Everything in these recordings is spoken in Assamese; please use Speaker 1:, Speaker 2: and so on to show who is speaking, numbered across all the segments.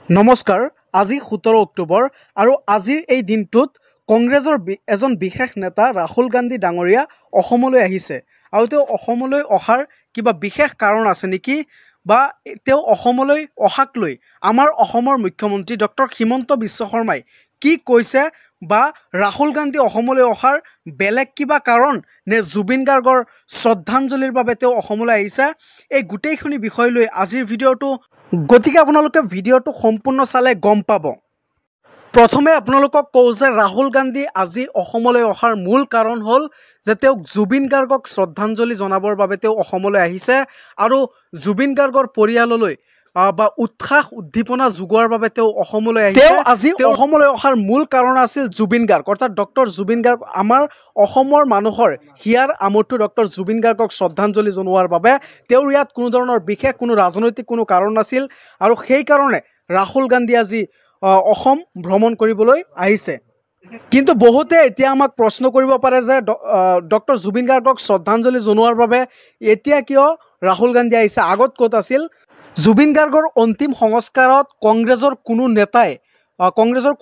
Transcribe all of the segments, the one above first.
Speaker 1: নমস্কাৰ আজি 17 অক্টোবৰ আৰু আজিৰ এই দিনটোত কংগ্ৰেছৰ এজন বিশেষ নেতা ৰাহুল গান্ধী ডাঙৰীয়া অসমলৈ আহিছে আৰু তেওঁ অসমলৈ অহাৰ কিবা বিশেষ কাৰণ আছে নেকি বা তেওঁ অসমলৈ অহাক লৈ আমাৰ অসমৰ মুখ্যমন্ত্ৰী ডক্টৰ হিমন্ত বিশ্ব শৰ্মাই কি কৈছে বা ৰাহুল গান্ধী অসমলৈ অহাৰ বেলেগ কিবা কাৰণ নে জুবিন গাৰ্গৰ শ্ৰদ্ধাঞ্জলিৰ বাবে তেওঁ অসমলৈ আহিছে এই গোটেইখিনি বিষয় লৈ আজিৰ ভিডিঅ'টো গতিকে আপোনালোকে ভিডিঅ'টো সম্পূৰ্ণ চালে গম পাব। প্ৰথমে আপোনালোকক কওঁ যে ৰাহুল গান্ধী আজি অসমলৈ অহাৰ মূল কাৰণ হ'ল যে তেওঁক জুবিন গাৰ্গক শ্ৰদ্ধাঞ্জলি জনাবৰ বাবে তেওঁ অসমলৈ আহিছে আৰু জুবিন গাৰ্গৰ পৰিয়াললৈ বা উৎসাহ উদ্দীপনা যোগোৱাৰ বাবে তেওঁ অসমলৈ আহিছে। তেওঁ আজি অসমলৈ অহাৰ মূল কাৰণ আছিল জুবিন গাৰ্গ অৰ্থাৎ ডক্টৰ জুবিন গাৰ্গ আমাৰ অসমৰ মানুহৰ হিয়াৰ আমঠু ডক্টৰ জুবিন গাৰ্গক শ্ৰদ্ধাঞ্জলি জনোৱাৰ বাবে তেওঁৰ ইয়াত কোনো ধৰণৰ বিশেষ কোনো ৰাজনৈতিক কোনো কাৰণ নাছিল আৰু সেইকাৰণে ৰাহুল গান্ধী আজি অসম ভ্ৰমণ কৰিবলৈ আহিছে। কিন্তু বহুতে এতিয়া আমাক প্ৰশ্ন কৰিব পাৰে যে ডক্টৰ জুবিন গাৰ্গক শ্ৰদ্ধাঞ্জলি জনোৱাৰ বাবে এতিয়া কিয় ৰাহুল গান্ধী আহিছে, আগত ক'ত আছিল? জুবিন গাৰ্গৰ অন্তিম সংস্কাৰত কংগ্ৰেছৰ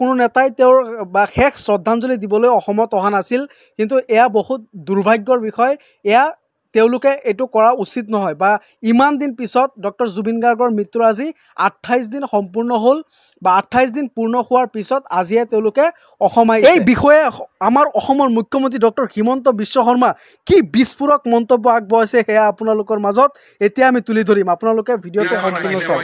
Speaker 1: কোনো নেতাই তেওঁৰ বা শেষ শ্ৰদ্ধাঞ্জলি দিবলৈ অসমত অহা নাছিল। কিন্তু এয়া বহুত দুৰ্ভাগ্যৰ বিষয়, এয়া তেওঁলোকে এইটো কৰা উচিত নহয় বা ইমান দিন পিছত ডক্টৰ জুবিন গাৰ্গৰ মৃত্যুৰ আজি 28 দিন সম্পূৰ্ণ হ'ল বা 28 দিন পূৰ্ণ হোৱাৰ পিছত আজিয়ে তেওঁলোকে অসম আহিছে। এই বিষয়ে আমাৰ অসমৰ মুখ্যমন্ত্ৰী ডক্টৰ হিমন্ত বিশ্ব শৰ্মা কি বিস্ফোৰক মন্তব্য আগবঢ়াইছে সেয়া আপোনালোকৰ মাজত এতিয়া আমি তুলি ধৰিম, আপোনালোকে ভিডিঅ'টো সম্পূৰ্ণ চাওক।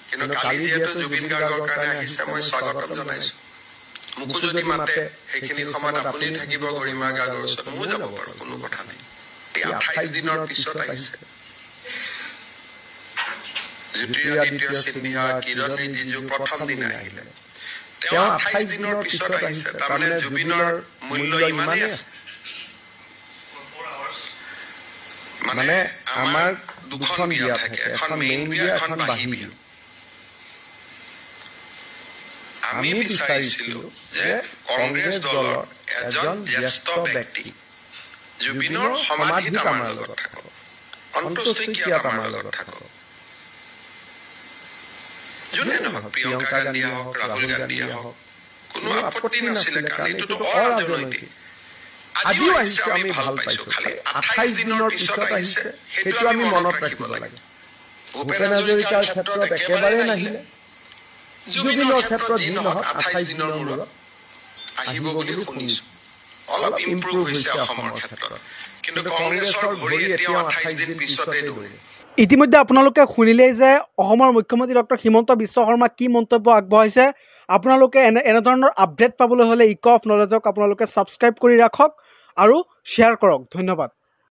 Speaker 2: কিন্তু কালি যেহেতু জুবিন গাৰ্গৰ কাৰণে আহিছে মই স্বাগতম জনাইছো। মোকো যদি মাতে সেইখিনি সময়ত আপুনি থাকিব গৰিমা গাৰ্গৰ ওচৰত, মই যাব পাৰো, কোনো কথা নাই। 28 দিনৰ পিছত আহিছে। জ্যোতিৰাদিত্য সিন্ধিয়া কিৰণ ৰিজিজু প্ৰথম দিনা আহিলে, তেওঁ 28 দিনৰ পিছত আহিছে। তাৰমানে জুবিনৰ মূল্য ইমানেই আছে। মানে আমাৰ দুখন বিয়া থাকে, এখন মেইন বিয়া, এখন বাহী বিয়া। আমি বিচাৰিছিলো যে কংগ্ৰেছ দলৰ এজন জ্যেষ্ঠ ব্যক্তি জুবিনৰ সমাধিত আমাৰ লগত থাকক, অন্ত্যেষ্টিক্ৰিয়াত আমাৰ লগত থাকক। যোনে নহওক, প্ৰিয়ংকা গান্ধীয়ে হওক, ৰাহুল গান্ধীয়ে হওক, কোনো আপত্তি নাছিলে, কাৰণ এইটোতো অৰাজনৈতিক। আজিও আহিছে, আমি ভাল পাইছো। খালি 28 দিনৰ পিছত আহিছে, সেইটো আমি মনত ৰাখিব লাগে। ভূপেন হাজৰিকাৰ ক্ষেত্ৰত একেবাৰে নাহিলে, জুবিনৰ ক্ষেত্ৰত যি নহওক 28 দিনৰ মূৰত আহিব বুলি শুনিছো। অলপ ইম্প্ৰুভ হৈছে অসমৰ ক্ষেত্ৰত, কিন্তু কংগ্ৰেছৰ ভৰি এতিয়াও 28 দিন পিছতে দৌৰে।
Speaker 1: ইতিমধ্যে আপোনালোকে শুনিলেই যে অসমৰ মুখ্যমন্ত্ৰী ডক্টৰ হিমন্ত বিশ্ব শৰ্মা কি মন্তব্য আগবঢ়াইছে। আপোনালোকে এনেধৰণৰ আপডেট পাবলৈ হ'লে ইক অফ নলেজক আপোনালোকে ছাবস্ক্ৰাইব কৰি ৰাখক আৰু শ্বেয়াৰ কৰক। ধন্যবাদ।